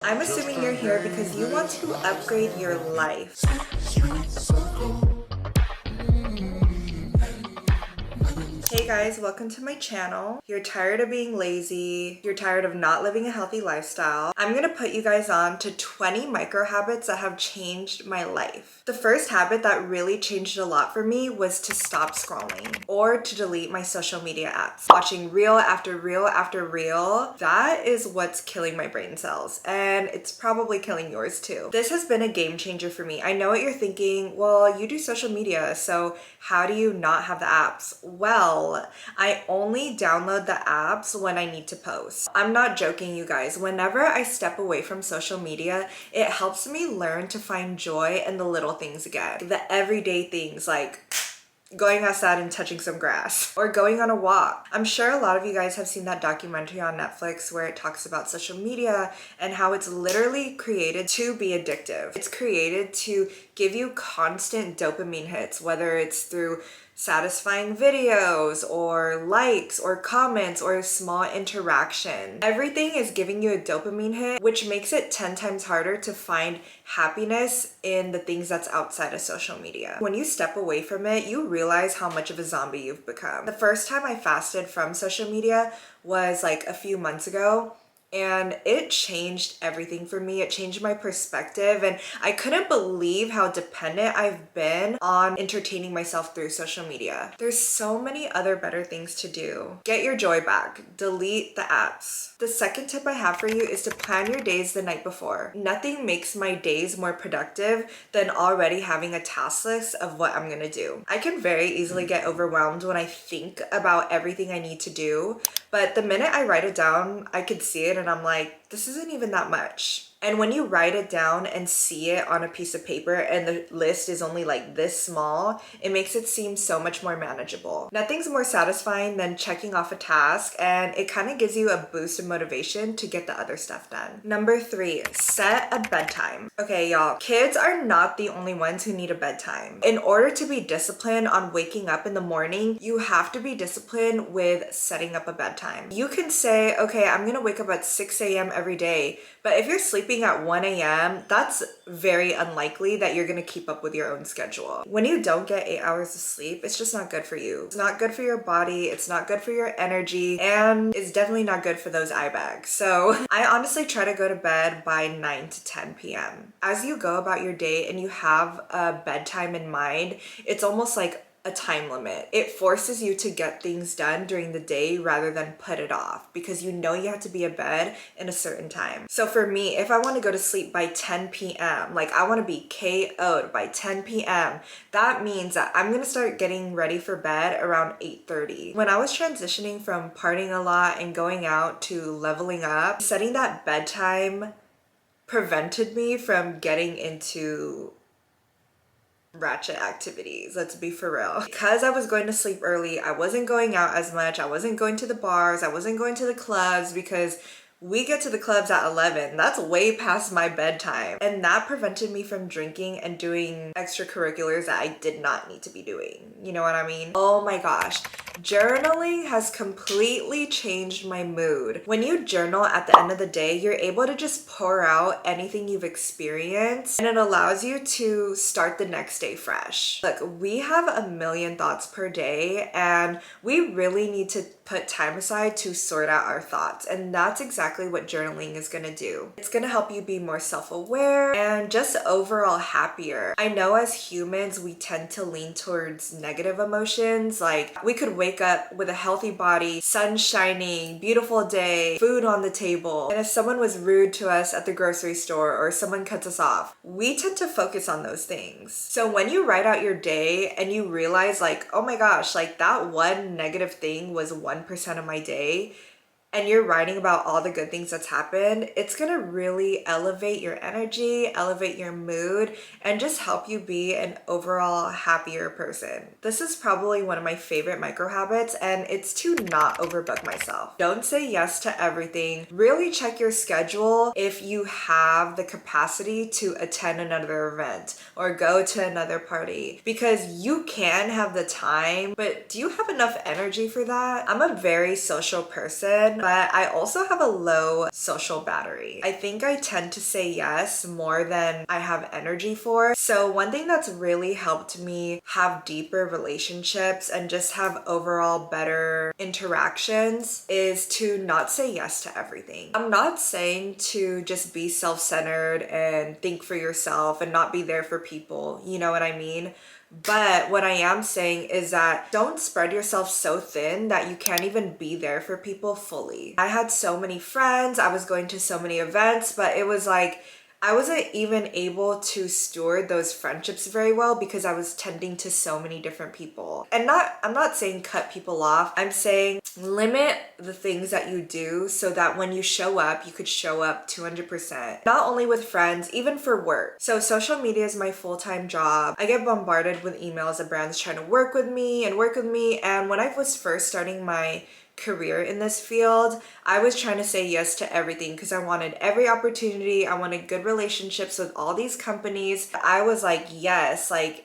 I'm assuming you're here because you want to upgrade your life. Hey guys, welcome to my channel. You're tired of being lazy, you're tired of not living a healthy lifestyle. I'm gonna put you guys on to 20 micro habits that have changed my life. The first habit that really changed a lot for me was to stop scrolling or to delete my social media apps. Watching reel after reel after reel, that is what's killing my brain cells, and it's probably killing yours too. This has been a game changer for me. I know what you're thinking, well, you do social media, so how do you not have the apps? Well, I only download the apps when I need to post. I'm not joking, you guys. Whenever I step away from social media, it helps me learn to find joy in the little things again. The everyday things like going outside and touching some grass or going on a walk. I'm sure a lot of you guys have seen that documentary on Netflix where it talks about social media and how it's literally created to be addictive. It's created to give you constant dopamine hits, whether it's through satisfying videos or likes or comments or small interaction. Everything is giving you a dopamine hit, which makes it 10 times harder to find happiness in the things that's outside of social media. When you step away from it, you realize how much of a zombie you've become. The first time I fasted from social media was like a few months ago, and it changed everything for me. It changed my perspective, and I couldn't believe how dependent I've been on entertaining myself through social media. There's so many other better things to do. Get your joy back. Delete the apps. The second tip I have for you is to plan your days the night before. Nothing makes my days more productive than already having a task list of what I'm gonna do. I can very easily get overwhelmed when I think about everything I need to do, but the minute I write it down, I could see it and I'm like, this isn't even that much. And when you write it down and see it on a piece of paper and the list is only like this small, it makes it seem so much more manageable. Nothing's more satisfying than checking off a task, and it kind of gives you a boost of motivation to get the other stuff done. Number 3, set a bedtime. Okay, y'all, kids are not the only ones who need a bedtime. In order to be disciplined on waking up in the morning, you have to be disciplined with setting up a bedtime. You can say, okay, I'm gonna wake up at 6 a.m. every day, but if you're sleeping at 1 a.m., that's very unlikely that you're gonna keep up with your own schedule. When you don't get 8 hours of sleep, it's just not good for you. It's not good for your body, it's not good for your energy, and it's definitely not good for those eye bags. So I honestly try to go to bed by 9 to 10 p.m. As you go about your day and you have a bedtime in mind, it's almost like a time limit. It forces you to get things done during the day rather than put it off, because you know you have to be in bed in a certain time. So for me, if I want to go to sleep by 10 p.m., like I want to be KO'd by 10 p.m., that means that I'm going to start getting ready for bed around 8:30. When I was transitioning from partying a lot and going out to leveling up, setting that bedtime prevented me from getting into ratchet activities. Let's be for real. Because I was going to sleep early, I wasn't going out as much. I wasn't going to the bars. I wasn't going to the clubs, because we get to the clubs at 11. That's way past my bedtime. And that prevented me from drinking and doing extracurriculars that I did not need to be doing. You know what I mean? Oh my gosh. Journaling has completely changed my mood. When you journal at the end of the day, you're able to just pour out anything you've experienced, and it allows you to start the next day fresh. Look, we have a million thoughts per day, and we really need to put time aside to sort out our thoughts, and that's exactly what journaling is gonna do. It's gonna help you be more self-aware and just overall happier. I know as humans, we tend to lean towards negative emotions. Like, we could wake up with a healthy body, sun shining, beautiful day, food on the table, and if someone was rude to us at the grocery store or someone cuts us off, we tend to focus on those things. So when you write out your day and you realize like, oh my gosh, like that one negative thing was 1% of my day, and you're writing about all the good things that's happened, it's gonna really elevate your energy, elevate your mood, and just help you be an overall happier person. This is probably one of my favorite micro habits, and it's to not overbook myself. Don't say yes to everything. Really check your schedule if you have the capacity to attend another event or go to another party, because you can have the time, but do you have enough energy for that? I'm a very social person, but I also have a low social battery. I think I tend to say yes more than I have energy for. So one thing that's really helped me have deeper relationships and just have overall better interactions is to not say yes to everything. I'm not saying to just be self-centered and think for yourself and not be there for people, you know what I mean? But what I am saying is that don't spread yourself so thin that you can't even be there for people fully. I had so many friends, I was going to so many events, but it was like I wasn't even able to steward those friendships very well because I was tending to so many different people. And I'm not saying cut people off. I'm saying limit the things that you do so that when you show up, you could show up 200%. Not only with friends, even for work. So social media is my full-time job. I get bombarded with emails of brands trying to work with me. And when I was first starting my career in this field, I was trying to say yes to everything because I wanted every opportunity. I wanted good relationships with all these companies. I was like, yes, like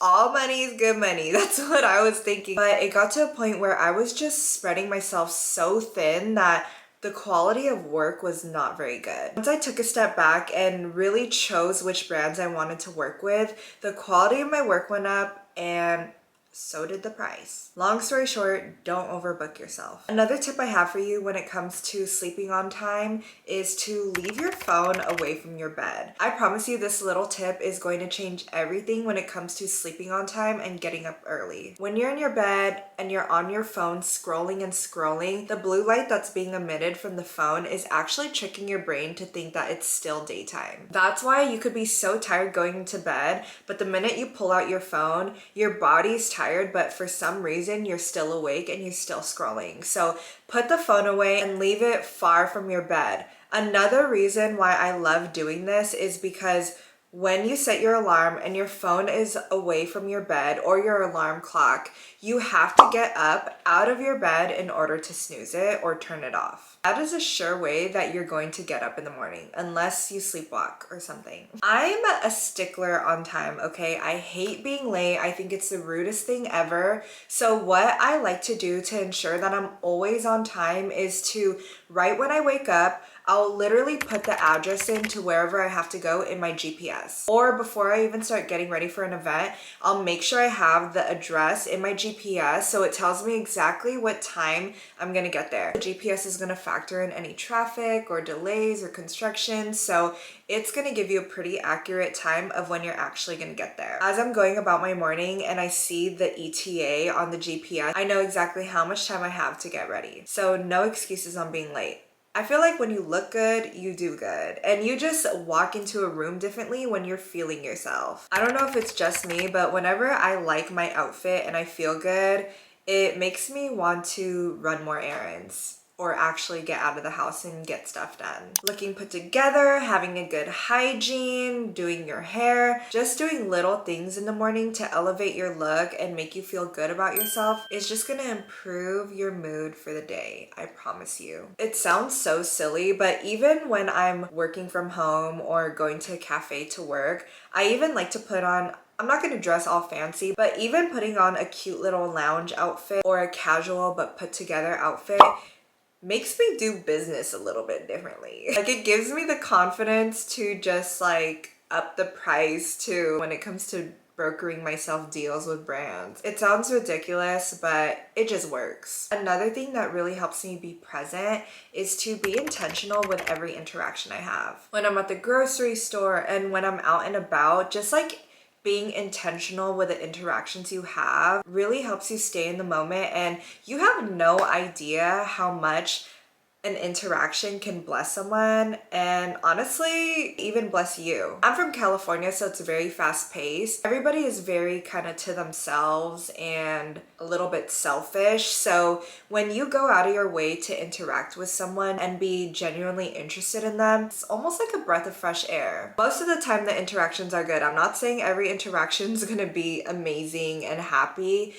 all money is good money. That's what I was thinking. But it got to a point where I was just spreading myself so thin that the quality of work was not very good. Once I took a step back and really chose which brands I wanted to work with, the quality of my work went up and so did the price. Long story short, don't overbook yourself. Another tip I have for you when it comes to sleeping on time is to leave your phone away from your bed. I promise you this little tip is going to change everything when it comes to sleeping on time and getting up early. When you're in your bed and you're on your phone scrolling and scrolling, the blue light that's being emitted from the phone is actually tricking your brain to think that it's still daytime. That's why you could be so tired going into bed, but the minute you pull out your phone, your body's tired, but for some reason you're still awake and you're still scrolling. So put the phone away and leave it far from your bed. Another reason why I love doing this is because when you set your alarm and your phone is away from your bed or your alarm clock, you have to get up out of your bed in order to snooze it or turn it off. That is a sure way that you're going to get up in the morning, unless you sleepwalk or something. I'm a stickler on time, okay? I hate being late. I think it's the rudest thing ever. So what I like to do to ensure that I'm always on time is to, right when I wake up, I'll literally put the address in to wherever I have to go in my GPS. Or before I even start getting ready for an event, I'll make sure I have the address in my GPS so it tells me exactly what time I'm gonna get there. The GPS is gonna factor in any traffic or delays or construction, so it's gonna give you a pretty accurate time of when you're actually gonna get there. As I'm going about my morning and I see the ETA on the GPS, I know exactly how much time I have to get ready. So no excuses on being late. I feel like when you look good, you do good. And you just walk into a room differently when you're feeling yourself. I don't know if it's just me, but whenever I like my outfit and I feel good, it makes me want to run more errands or actually get out of the house and get stuff done. Looking put together, having a good hygiene, doing your hair, just doing little things in the morning to elevate your look and make you feel good about yourself is just gonna improve your mood for the day, I promise you. It sounds so silly, but even when I'm working from home or going to a cafe to work, I even like to put on, I'm not gonna dress all fancy, but even putting on a cute little lounge outfit or a casual but put together outfit makes me do business a little bit differently. Like it gives me the confidence to just like up the price too when it comes to brokering myself deals with brands. It sounds ridiculous, but it just works. Another thing that really helps me be present is to be intentional with every interaction I have. When I'm at the grocery store and when I'm out and about, just like being intentional with the interactions you have really helps you stay in the moment, and you have no idea how much an interaction can bless someone and honestly even bless you. I'm from California, so it's very fast paced. Everybody is very kind of to themselves and a little bit selfish. So when you go out of your way to interact with someone and be genuinely interested in them, it's almost like a breath of fresh air. Most of the time the interactions are good. I'm not saying every interaction is gonna be amazing and happy,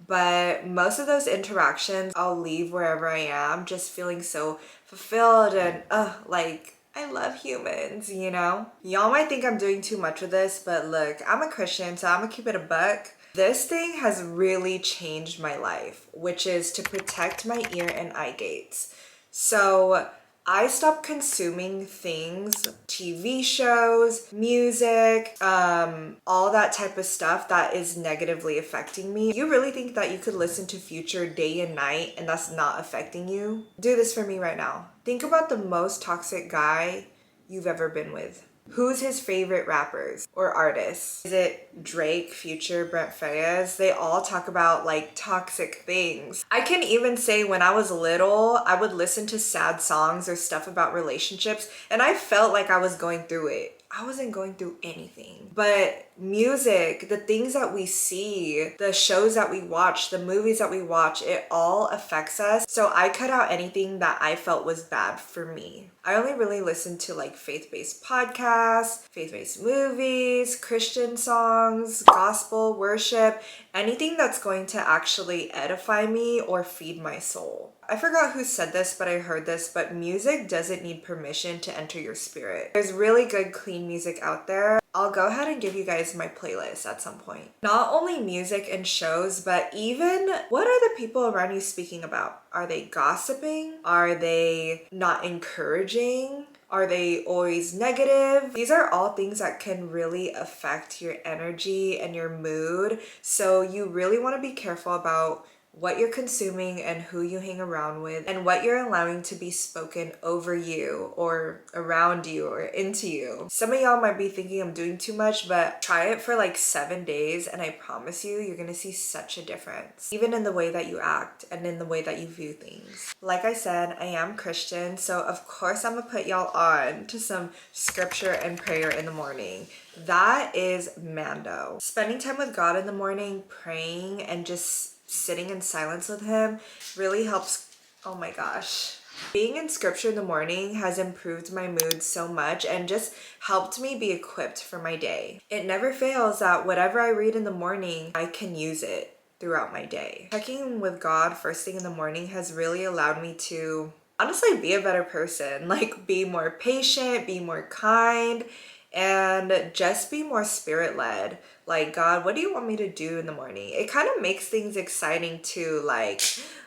but most of those interactions I'll leave wherever I am just feeling so fulfilled and like I love humans, you know? Y'all might think I'm doing too much with this, but look, I'm a Christian, so I'm gonna keep it a buck. This thing has really changed my life, which is to protect my ear and eye gates. So I stopped consuming things, TV shows, music, all that type of stuff that is negatively affecting me. You really think that you could listen to Future day and night and that's not affecting you? Do this for me right now. Think about the most toxic guy you've ever been with. Who's his favorite rappers or artists? Is it Drake, Future, Brent Faiyaz? They all talk about like toxic things. I can even say when I was little, I would listen to sad songs or stuff about relationships and I felt like I was going through it. I wasn't going through anything. But music, the things that we see, the shows that we watch, the movies that we watch, it all affects us. So I cut out anything that I felt was bad for me. I only really listen to like faith-based podcasts, faith-based movies, Christian songs, gospel, worship, anything that's going to actually edify me or feed my soul. I forgot who said this, but I heard this, but music doesn't need permission to enter your spirit. There's really good, clean music out there. I'll go ahead and give you guys my playlist at some point. Not only music and shows, but even what are the people around you speaking about? Are they gossiping? Are they not encouraging? Are they always negative? These are all things that can really affect your energy and your mood. So you really want to be careful about what you're consuming and who you hang around with and what you're allowing to be spoken over you or around you or into you. Some of y'all might be thinking I'm doing too much, but try it for like 7 days and I promise you, you're gonna see such a difference. Even in the way that you act and in the way that you view things. Like I said, I am Christian, so of course I'm gonna put y'all on to some scripture and prayer in the morning. That is Mando. Spending time with God in the morning, praying and just sitting in silence with him really helps. Oh my gosh. Being in scripture in the morning has improved my mood so much and just helped me be equipped for my day. It never fails that whatever I read in the morning, I can use it throughout my day. Checking in with God first thing in the morning has really allowed me to honestly be a better person, like be more patient, be more kind, and just be more spirit-led. Like, God, what do you want me to do in the morning? It kind of makes things exciting too. Like,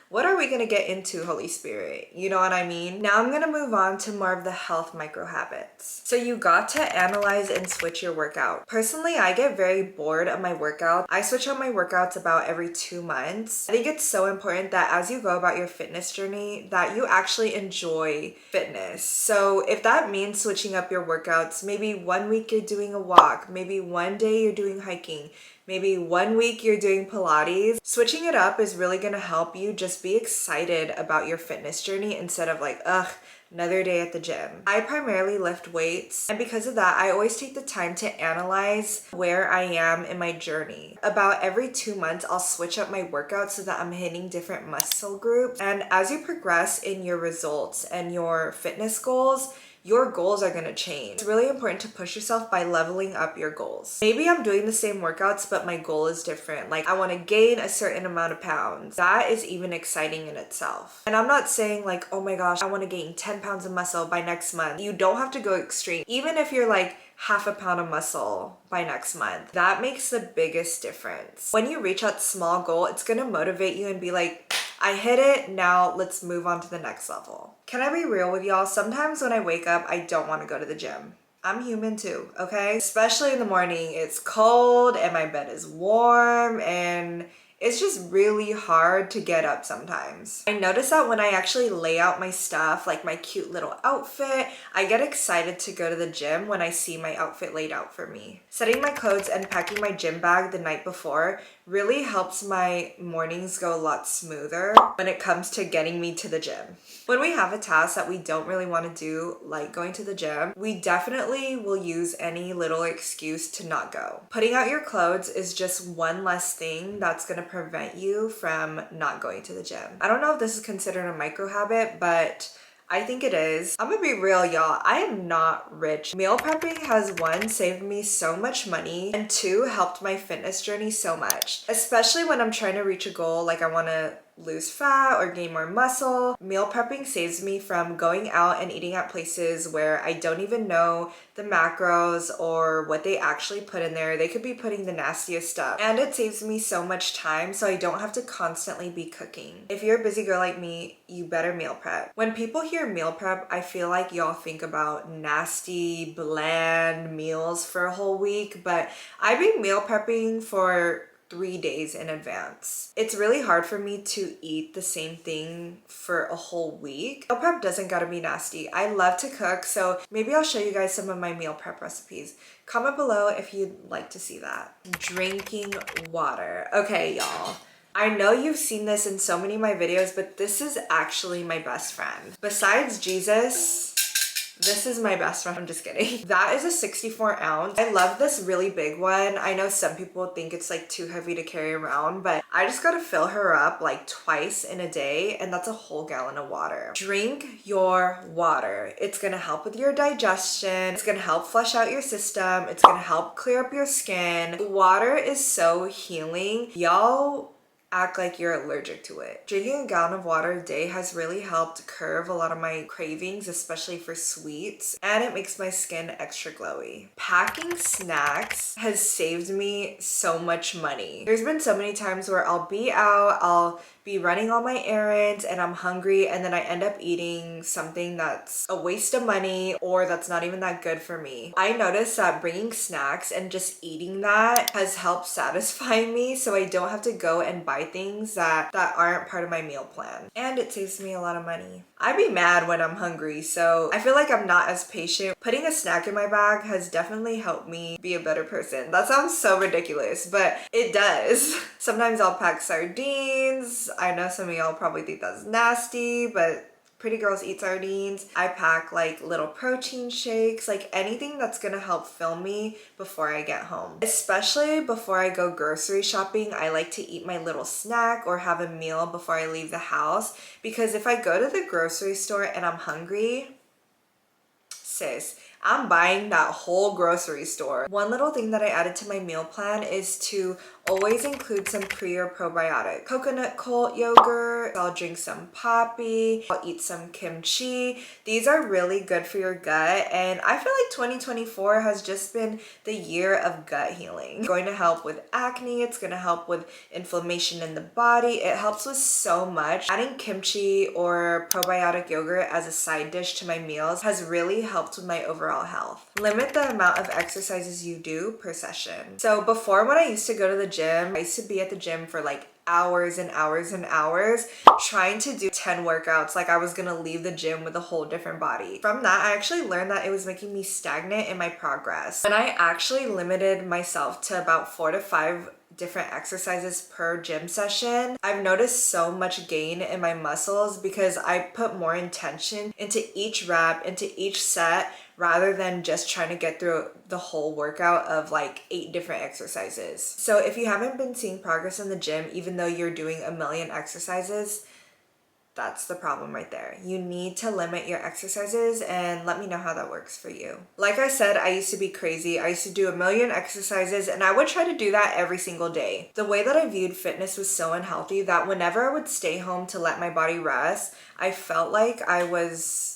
what are we gonna get into, Holy Spirit? You know what I mean? Now I'm gonna move on to more of the health micro habits. So you got to analyze and switch your workout. Personally, I get very bored of my workout. I switch out my workouts about every 2 months. I think it's so important that as you go about your fitness journey, that you actually enjoy fitness. So if that means switching up your workouts, maybe 1 week you're doing a walk, maybe one day you're doing hiking, maybe 1 week you're doing Pilates. Switching it up is really gonna help you just be excited about your fitness journey instead of like, ugh, another day at the gym. I primarily lift weights, and because of that, I always take the time to analyze where I am in my journey. About every 2 months, I'll switch up my workouts so that I'm hitting different muscle groups. And as you progress in your results and your fitness goals, your goals are gonna change. It's really important to push yourself by leveling up your goals. Maybe I'm doing the same workouts, but my goal is different. Like I wanna gain a certain amount of pounds. That is even exciting in itself. And I'm not saying like, oh my gosh, I wanna gain 10 pounds of muscle by next month. You don't have to go extreme. Even if you're like half a pound of muscle by next month, that makes the biggest difference. When you reach that small goal, it's gonna motivate you and be like, I hit it, now let's move on to the next level. Can I be real with y'all? Sometimes when I wake up, I don't want to go to the gym. I'm human too, okay? Especially in the morning, it's cold and my bed is warm and it's just really hard to get up sometimes. I notice that when I actually lay out my stuff, like my cute little outfit, I get excited to go to the gym when I see my outfit laid out for me. Setting my clothes and packing my gym bag the night before really helps my mornings go a lot smoother when it comes to getting me to the gym. When we have a task that we don't really want to do, like going to the gym, we definitely will use any little excuse to not go. Putting out your clothes is just one less thing that's gonna prevent you from not going to the gym. I don't know if this is considered a micro habit, but I think it is. I'm gonna be real, y'all. I am not rich. Meal prepping has 1, saved me so much money, and 2, helped my fitness journey so much. Especially when I'm trying to reach a goal, like I wanna lose fat or gain more muscle. Meal prepping saves me from going out and eating at places where I don't even know the macros or what they actually put in there. They could be putting the nastiest stuff. And it saves me so much time so I don't have to constantly be cooking. If you're a busy girl like me, you better meal prep. When people hear meal prep, I feel like y'all think about nasty, bland meals for a whole week, but I've been meal prepping for 3 days in advance. It's really hard for me to eat the same thing for a whole week. Meal prep doesn't gotta be nasty. I love to cook, so maybe I'll show you guys some of my meal prep recipes. Comment below if you'd like to see that. Drinking water. Okay, y'all. I know you've seen this in so many of my videos, but this is actually my best friend. Besides Jesus, this is my best friend. I'm just kidding. That is a 64 ounce. I love this really big one. I know some people think it's like too heavy to carry around, but I just gotta fill her up like twice in a day, and that's a whole gallon of water. Drink your water. It's gonna help with your digestion. It's gonna help flush out your system. It's gonna help clear up your skin. Water is so healing. Y'all act like you're allergic to it. Drinking a gallon of water a day has really helped curb a lot of my cravings, especially for sweets, and it makes my skin extra glowy. Packing snacks has saved me so much money. There's been so many times where I'll be out, I'll be running all my errands and I'm hungry, and then I end up eating something that's a waste of money or that's not even that good for me. I noticed that bringing snacks and just eating that has helped satisfy me, so I don't have to go and buy things that aren't part of my meal plan, and it saves me a lot of money. I be mad when I'm hungry, so I feel like I'm not as patient. Putting a snack in my bag has definitely helped me be a better person. That sounds so ridiculous, but it does. Sometimes I'll pack sardines. I know some of y'all probably think that's nasty, but pretty girls eat sardines. I pack like little protein shakes, like anything that's gonna help fill me before I get home. Especially before I go grocery shopping, I like to eat my little snack or have a meal before I leave the house, because if I go to the grocery store and I'm hungry, sis, I'm buying that whole grocery store. One little thing that I added to my meal plan is to always include some pre or probiotic. Coconut cold yogurt, I'll drink some poppy, I'll eat some kimchi. These are really good for your gut, and I feel like 2024 has just been the year of gut healing. It's going to help with acne, it's going to help with inflammation in the body. It helps with so much. Adding kimchi or probiotic yogurt as a side dish to my meals has really helped with my overall health. Limit the amount of exercises you do per session. So before, when I used to go to the gym, I used to be at the gym for like hours and hours and hours trying to do 10 workouts like I was gonna leave the gym with a whole different body. From that, I actually learned that it was making me stagnant in my progress. And I actually limited myself to about 4 to 5 different exercises per gym session. I've noticed so much gain in my muscles because I put more intention into each rep, into each set, rather than just trying to get through the whole workout of like 8 different exercises. So if you haven't been seeing progress in the gym, even though you're doing a million exercises, that's the problem right there. You need to limit your exercises, and let me know how that works for you. Like I said, I used to be crazy. I used to do a million exercises, and I would try to do that every single day. The way that I viewed fitness was so unhealthy that whenever I would stay home to let my body rest, I felt like I was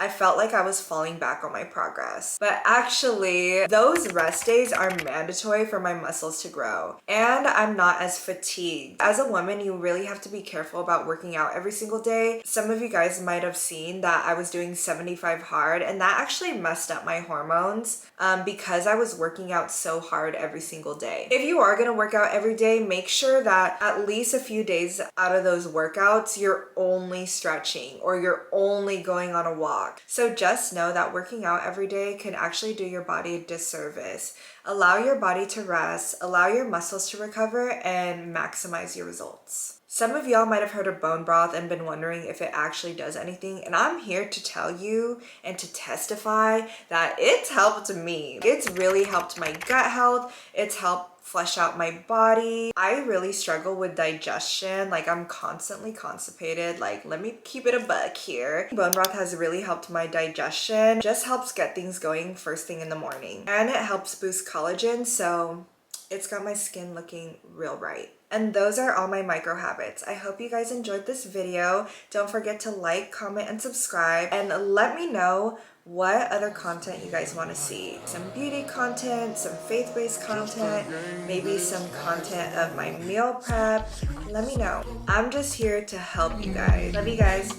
falling back on my progress. But actually, those rest days are mandatory for my muscles to grow, and I'm not as fatigued. As a woman, you really have to be careful about working out every single day. Some of you guys might have seen that I was doing 75 hard, and that actually messed up my hormones because I was working out so hard every single day. If you are gonna work out every day, make sure that at least a few days out of those workouts, you're only stretching or you're only going on a walk. So just know that working out every day can actually do your body a disservice. Allow your body to rest, allow your muscles to recover, and maximize your results. Some of y'all might have heard of bone broth and been wondering if it actually does anything, and I'm here to tell you and to testify that it's helped me. It's really helped my gut health. It's helped flush out my body. I really struggle with digestion. Like, I'm constantly constipated. Like, let me keep it a buck here. Bone broth has really helped my digestion. Just helps get things going first thing in the morning. And it helps boost collagen, so it's got my skin looking real bright. And those are all my micro habits. I hope you guys enjoyed this video. Don't forget to like, comment, and subscribe, and let me know what other content you guys want to see. Some beauty content, some faith-based content, maybe some content of my meal prep. Let me know. I'm just here to help you guys. Love you guys.